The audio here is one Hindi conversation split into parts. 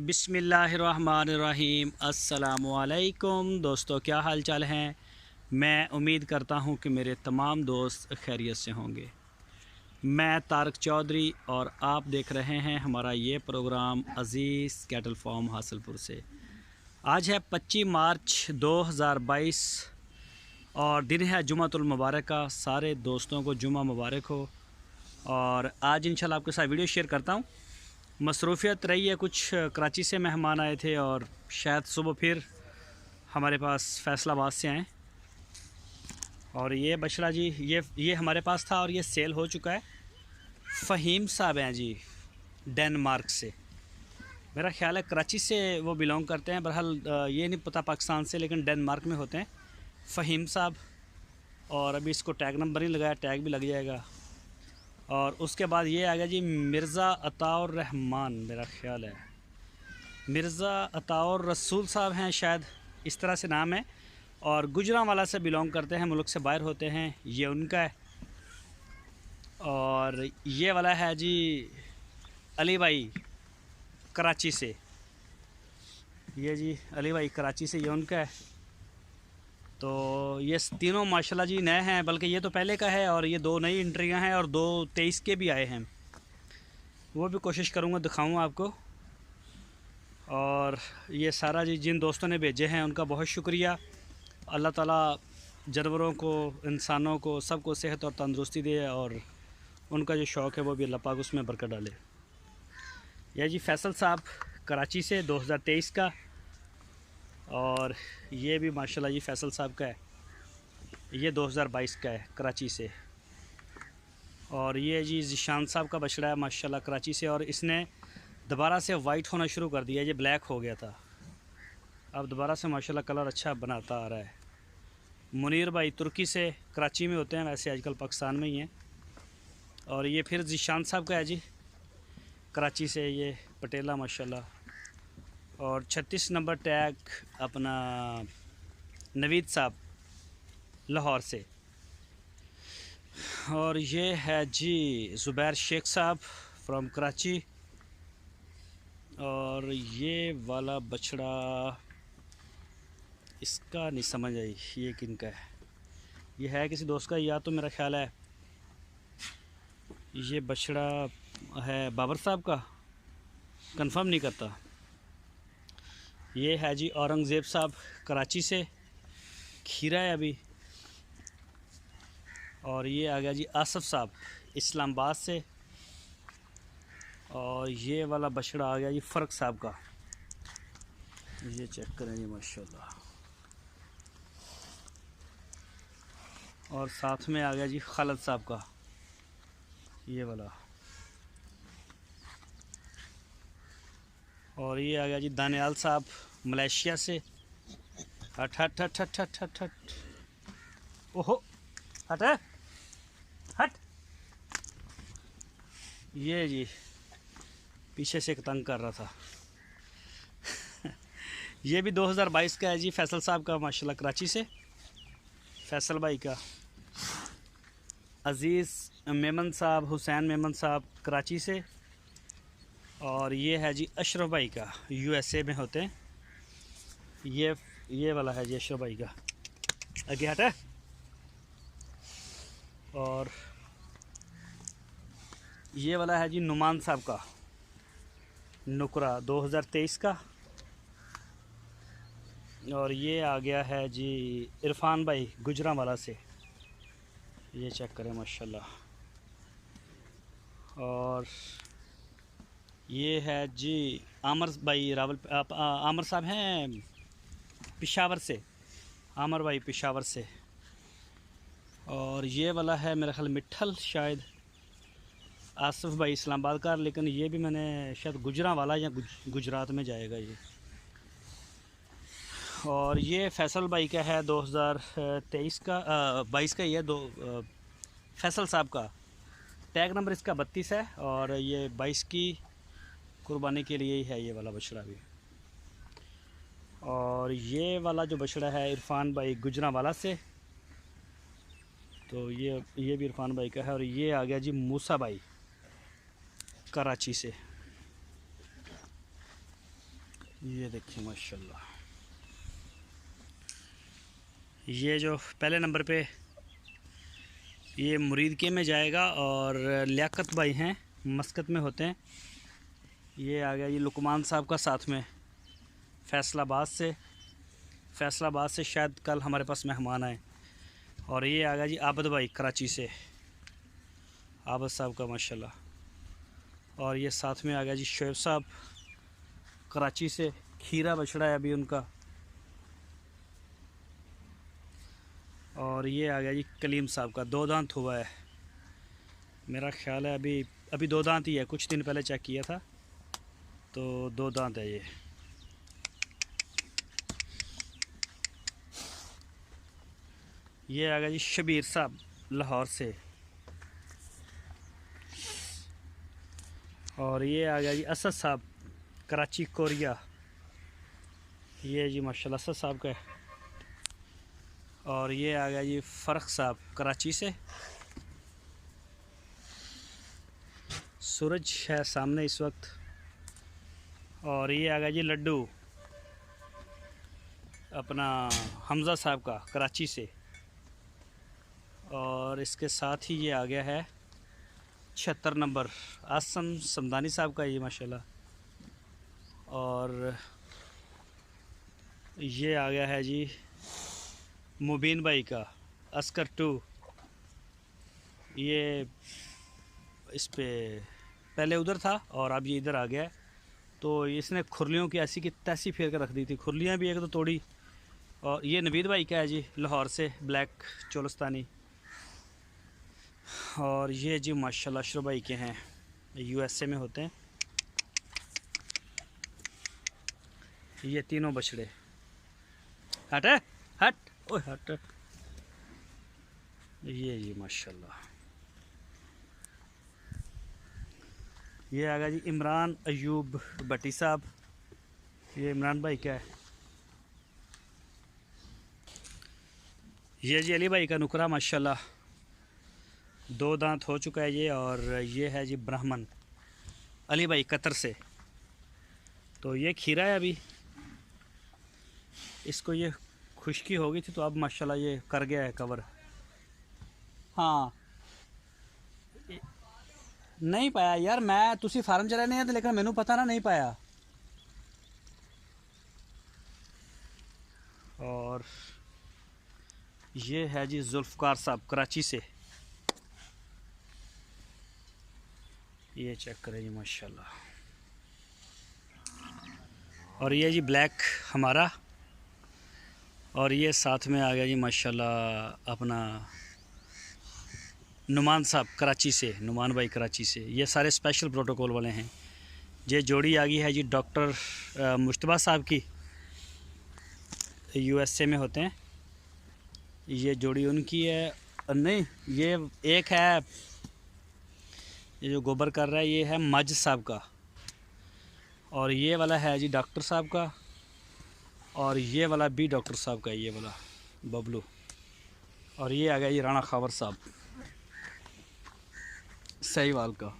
बिस्मिल्लाहिर्रहमानिर्रहीम। अस्सलामुअलैकुम दोस्तों, क्या हाल चाल हैं। मैं उम्मीद करता हूं कि मेरे तमाम दोस्त खैरियत से होंगे। मैं तारक चौधरी और आप देख रहे हैं हमारा ये प्रोग्राम अज़ीज़ कैटल फार्म हासिलपुर से। आज है 25 मार्च 2022 और दिन है जुम्मतुल मुबारक का। सारे दोस्तों को जुम्मा मुबारक हो। और आज इंशाल्लाह आपके साथ वीडियो शेयर करता हूँ। मसरूफ़ियत रही है, कुछ कराची से मेहमान आए थे और शायद सुबह फिर हमारे पास फैसलाबाद से आए। और ये बछड़ा जी ये हमारे पास था और ये सेल हो चुका है। फ़हीम साहब हैं जी, डेनमार्क से। मेरा ख़्याल है कराची से वो बिलोंग करते हैं। बहरहाल ये नहीं पता पाकिस्तान से, लेकिन डेनमार्क में होते हैं फ़हीम साहब। और अभी इसको टैग नंबर नहीं लगाया, टैग भी लग जाएगा। और उसके बाद ये आ गया जी मिर्ज़ा अताउर रहमान, मेरा ख़्याल है मिर्ज़ा अताउर रसूल साहब हैं शायद, इस तरह से नाम है। और गुजरांवाला से बिलोंग करते हैं, मुल्क से बाहर होते हैं। ये उनका है। और ये वाला है जी अली भाई कराची से। ये जी अली भाई कराची से, ये उनका है। तो ये तीनों माशाल्लाह जी नए हैं, बल्कि ये तो पहले का है। और ये दो नई एंट्रियां हैं और दो 23 के भी आए हैं। वो भी कोशिश करूँगा दिखाऊँ आपको। और ये सारा जी जिन दोस्तों ने भेजे हैं उनका बहुत शुक्रिया। अल्लाह ताला जानवरों को, इंसानों को, सबको सेहत और तंदुरुस्ती दे और उनका जो शौक़ है वो भी अल्लाह पाक उसमें बरकत डाले। यह जी फैसल साहब कराची से 2023 का। और ये भी माशाल्लाह जी फैसल साहब का है, ये 2022 का है कराची से। और ये जी ज़िशान साहब का बछड़ा है माशाल्लाह कराची से। और इसने दोबारा से वाइट होना शुरू कर दिया। ये ब्लैक हो गया था, अब दोबारा से माशाल्लाह कलर अच्छा बनाता आ रहा है। मुनीर भाई तुर्की से, कराची में होते हैं, वैसे आजकल पाकिस्तान में ही हैं। और ये फिर ज़िशान साहब का है जी कराची से, ये पटेला माशाल्लाह। और 36 नंबर टैग अपना नवीद साहब लाहौर से। और ये है जी ज़ुबैर शेख साहब फ्रॉम कराची। और ये वाला बछड़ा इसका नहीं समझ आई, ये किनका है। ये है किसी दोस्त का, या तो मेरा ख्याल है ये बछड़ा है बाबर साहब का, कंफर्म नहीं करता। ये है जी औरंगज़ेब साहब कराची से, खीरा है अभी। और ये आ गया जी आसफ़ साहब इस्लामाबाद से। और ये वाला बछड़ा आ गया जी फ़र्क साहब का। ये चेक करें जी माशाल्लाह। और साथ में आ गया जी खालिद साहब का, ये वाला। और ये आ गया जी दानियाल साहब मलेशिया से। हट हट हट हट हट हट हट, ओहो हट हट। ये जी पीछे से एक तंग कर रहा था। ये भी 2022 का है जी फैसल साहब का माशाल्लाह कराची से। फैसल भाई का अज़ीज़ मेमन साहब, हुसैन मेमन साहब कराची से। और ये है जी अशरफ भाई का, यूएसए में होते हैं। ये वाला है जी अशरफ भाई का, आगे हटा। और ये वाला है जी नुमान साहब का नुकरा 2023 का। और ये आ गया है जी इरफान भाई गुजरांवाला से, ये चेक करें माशाल्लाह। और ये है जी आमर भाई आमर साहब हैं पेशावर से, आमर भाई पेशावर से। और ये वाला है मेरा ख्याल मिठल, शायद आसफ़ भाई इस्लामाबाद का, लेकिन ये भी मैंने शायद गुजरांवाला या गुजरात में जाएगा ये। और ये फैसल भाई का है 2023 का 22 का, ये फैसल साहब का। टैग नंबर इसका 32 है। और ये 22 की कुर्बानी के लिए ही है ये वाला बछड़ा भी। और ये वाला जो बछड़ा है इरफान भाई गुजरांवाला से, तो ये भी इरफान भाई का है। और ये आ गया जी मूसा भाई कराची से। ये देखिए माशाल्लाह, ये जो पहले नंबर पे ये मुरीद के में जाएगा और लियाकत भाई हैं, मस्कत में होते हैं। ये आ गया ये लुकमान साहब का साथ में फैसलाबाद से शायद कल हमारे पास मेहमान आए। और ये आ गया जी आबद भाई कराची से, आबद साहब का माशाल्लाह। और ये साथ में आ गया जी शोएब साहब कराची से, खीरा बछड़ा है अभी उनका। और ये आ गया जी कलीम साहब का, 2 दांत हुआ है मेरा ख्याल है, अभी 2 दांत ही है, कुछ दिन पहले चेक किया था तो 2 दांत है ये। ये आ गया जी शबीर साहब लाहौर से। और ये आ गया जी असद साहब कराची कोरिया, ये जी माशाल्लाह असद साहब का है। और ये आ गया जी फ़र्क साहब कराची से, सूरज है सामने इस वक्त। और ये आ गया जी लड्डू अपना हमज़ा साहब का कराची से। और इसके साथ ही ये आ गया है 76 नंबर आसम समदानी साहब का ये माशाल्लाह। और ये आ गया है जी मुबीन भाई का अस्कर 2, ये इस पे पहले उधर था और अब ये इधर आ गया है। तो इसने खुरलियों की ऐसी की तैसी फेर कर रख दी थी, खुरलियाँ भी एक तो तोड़ी। और ये नवीद भाई का है जी लाहौर से, ब्लैक चोलस्तानी। और ये जी माशाल्लाह अशरफ भाई के हैं, यूएसए में होते हैं। ये तीनों बछड़े, हट हट ओए हट, ये जी माशाल्लाह। ये आ गया जी इमरान अयूब भट्टी साहब, ये इमरान भाई का है। ये जी अली भाई का नुकरा माशाल्लाह, 2 दांत हो चुका है ये। और ये है जी ब्राह्मण अली भाई कतर से। तो ये खीरा है, अभी इसको ये खुश्की हो गई थी तो अब माशाल्लाह ये कर गया है कवर। हाँ नहीं पाया यार, मैं तुसी फार्म चला नहीं है लेकिन मैनू पता ना नहीं पाया। और ये है जी जुल्फ़कार साहब कराची से, ये चेक करें जी माशाल्लाह। और ये जी ब्लैक हमारा। और ये साथ में आ गया जी माशाल्लाह अपना नुमान साहब कराची से, नुमान भाई कराची से। ये सारे स्पेशल प्रोटोकॉल वाले हैं। ये जोड़ी आ गई है जी डॉक्टर मुश्तबा साहब की, यूएसए में होते हैं। ये जोड़ी उनकी है, नहीं ये एक है, ये जो गोबर कर रहा है ये है मज साहब का। और ये वाला है जी डॉक्टर साहब का। और ये वाला भी डॉक्टर साहब का है, ये वाला बबलू। और ये आ गया जी राणा खावर साहब सहीवाल का।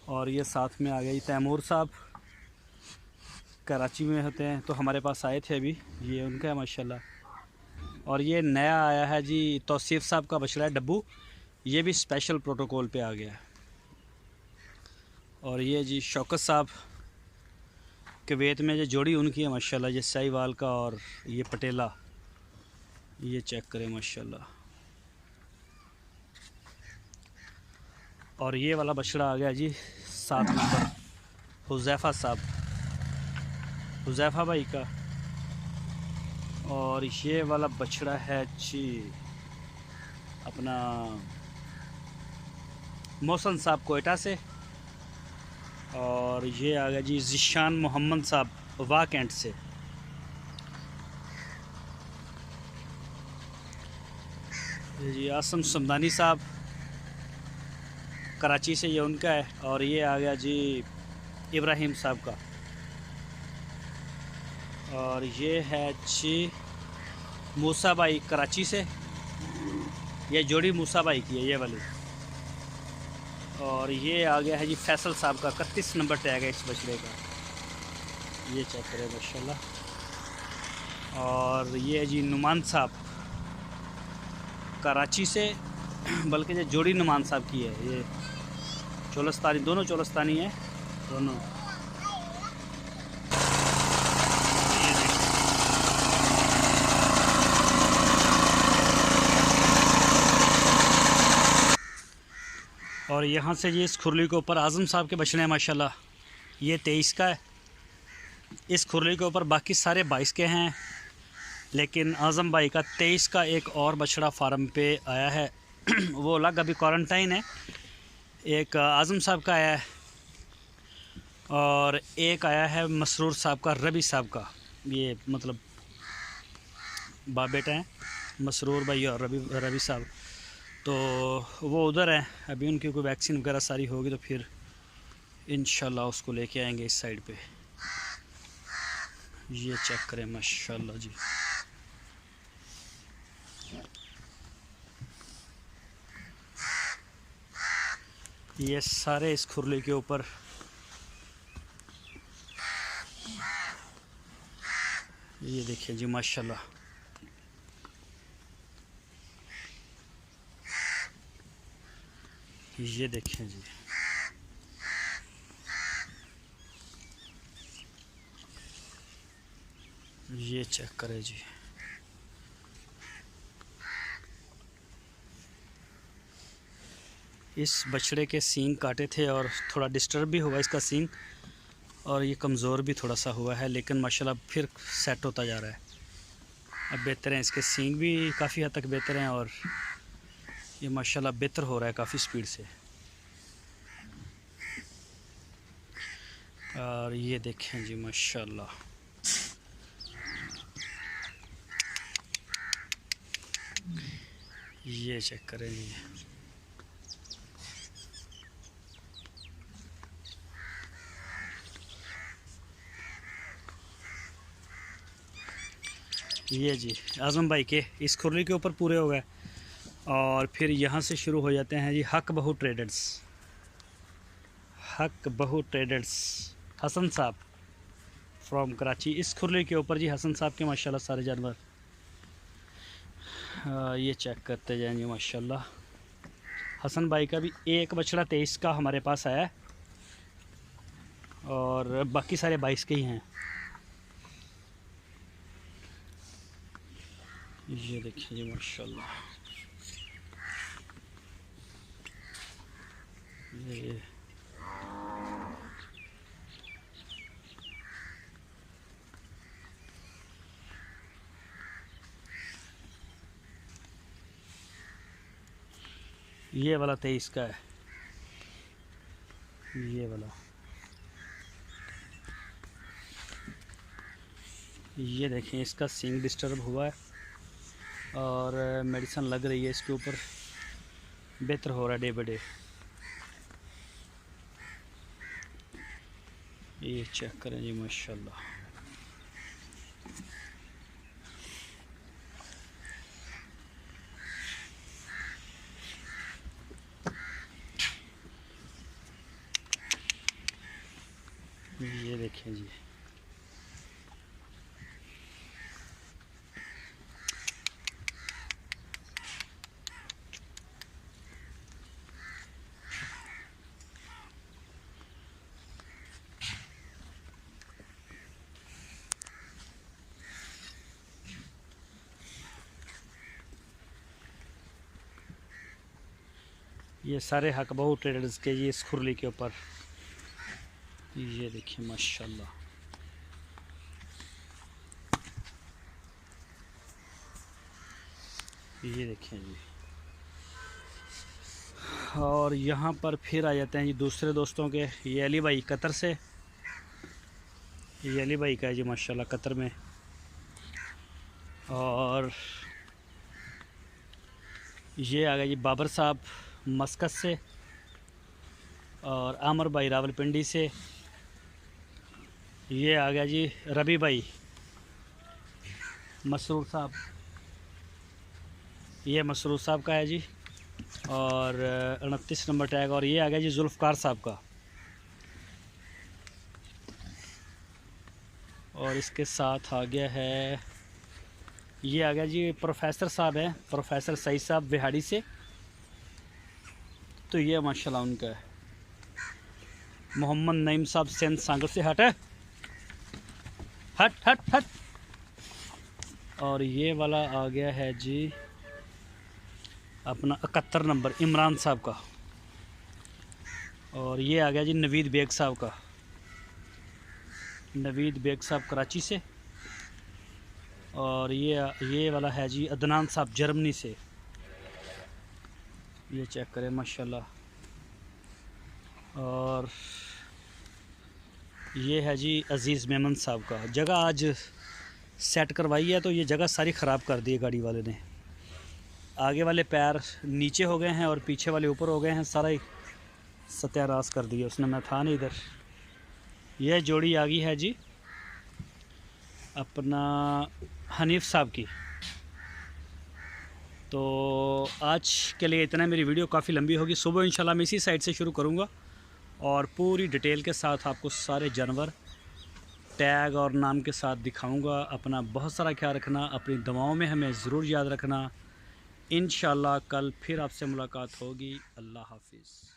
और ये साथ में आ गया जी तैमूर साहब कराची में होते हैं, तो हमारे पास आए थे अभी, ये उनका है माशाल्लाह। और ये नया आया है जी तौसीफ़ साहब का बछड़ा है डब्बू, ये भी स्पेशल प्रोटोकॉल पे आ गया है। और ये जी शौकत साहब कुवैत में जो जोड़ी उनकी है माशाल्लाह, ये सहीवाल का और ये पटेला, ये चेक करें माशाल्लाह। और ये वाला बछड़ा आ गया जी 7 नंबर हुज़ैफ़ा साहब, हुज़ैफ़ा भाई का। और ये वाला बछड़ा है जी अपना मोहसन साहब कोयटा से। और ये आ गया जी ज़िशान मोहम्मद साहब वाह कैंट से। ये जी आसम समदानी साहब कराची से, ये उनका है। और ये आ गया जी इब्राहिम साहब का। और ये है जी मूसा भाई कराची से, ये जोड़ी मूसा भाई की है ये वाली। और ये आ गया है जी फैसल साहब का, 31 नंबर टैग है इस बछड़े का। ये चेक करें माशाल्लाह। और ये जी नुमान साहब कराची से, बल्कि ये जोड़ी नुमान साहब की है। ये चोलस्तानी, दोनों चोलस्तानी है दोनों। और यहाँ से जी इस खुरली के ऊपर आज़म साहब के बछड़े हैं माशाल्लाह। ये 23 का है। इस खुरली के ऊपर बाकी सारे 22 के हैं, लेकिन आज़म भाई का 23 का एक और बछड़ा फार्म पे आया है वो अलग अभी क्वारंटाइन है। एक आज़म साहब का आया है और एक आया है मसरूर साहब का, रबी साहब का। ये मतलब बाप बेटा हैं, मसरूर भाई और रबी साहब। तो वो उधर है अभी, उनकी कोई वैक्सीन वगैरह सारी होगी तो फिर इंशाल्लाह उसको लेके आएंगे इस साइड पे। ये चेक करें माशाल्लाह जी। ये सारे इस खुरली के ऊपर ये देखिए जी माशाल्लाह। ये देखें जी, ये चेक करें जी। इस बछड़े के सींग काटे थे और थोड़ा डिस्टर्ब भी हुआ इसका सींग, और ये कमज़ोर भी थोड़ा सा हुआ है, लेकिन माशाल्लाह फिर सेट होता जा रहा है। अब बेहतर हैं, इसके सींग भी काफ़ी हद तक बेहतर हैं और ये माशाल्लाह बेहतर हो रहा है काफ़ी स्पीड से। और ये देखें जी माशाल्लाह। ये चेक करें जी। ये जी आज़म भाई के इस खुरली के ऊपर पूरे हो गए। और फिर यहाँ से शुरू हो जाते हैं जी हक बहू ट्रेडर्स। हक बहू ट्रेडर्स हसन साहब फ्रॉम कराची। इस खुरली के ऊपर जी हसन साहब के माशाल्लाह सारे जानवर। ये चेक करते जाएंगे माशाल्लाह। हसन भाई का भी एक बछड़ा 23 का हमारे पास आया है और बाकी सारे 22 के ही हैं। ये देखिए जी माशाल्लाह। ये वाला 23 का है, ये वाला। ये देखें इसका सींग डिस्टर्ब हुआ है और मेडिसिन लग रही है इसके ऊपर, बेहतर हो रहा है डे बाय डे। ये चेक करें जी माशाल्लाह। ये देखें जी। ये सारे हक बहू ट्रेडर्स के ये इस खुरली के ऊपर। ये देखिए माशाल्लाह। ये देखें जी। और यहाँ पर फिर आ जाते हैं जी दूसरे दोस्तों के। ये अली भाई कतर से, ये अली भाई का है जी माशाल्लाह कतर में। और ये आ गया जी बाबर साहब मस्कत से, और आमर भाई रावलपिंडी से। ये आ गया जी रबी भाई मसरूर साहब, ये मसरूर साहब का है जी। और 29 नंबर टैग। और ये आ गया जी जुल्फ़कार साहब का। और इसके साथ आ गया है, ये आ गया जी प्रोफेसर साहब हैं, प्रोफेसर सईद साहब बिहाड़ी से। तो ये माशाल्लाह उनका है। मोहम्मद नईम साहब सेंध सांगल से। हट हट हट हट। और ये वाला आ गया है जी अपना 71 नंबर इमरान साहब का। और ये आ गया जी नवीद बेग साहब का, नवीद बेग साहब कराची से। और ये वाला है जी अदनान साहब जर्मनी से। ये चेक करें माशाल्लाह। और ये है जी अज़ीज़ मेमन साहब का। जगह आज सेट करवाई है तो ये जगह सारी ख़राब कर दी है गाड़ी वाले ने। आगे वाले पैर नीचे हो गए हैं और पीछे वाले ऊपर हो गए हैं, सारा ही सत्यानाश कर दिया उसने। मैं था नहीं इधर। यह जोड़ी आ गई है जी अपना हनीफ़ साहब की। तो आज के लिए इतना। मेरी वीडियो काफ़ी लंबी होगी। सुबह इंशाल्लाह मैं इसी साइड से शुरू करूँगा और पूरी डिटेल के साथ आपको सारे जानवर टैग और नाम के साथ दिखाऊंगा। अपना बहुत सारा ख्याल रखना, अपनी दवाओं में हमें ज़रूर याद रखना। इंशाल्लाह कल फिर आपसे मुलाकात होगी। अल्लाह हाफिज़।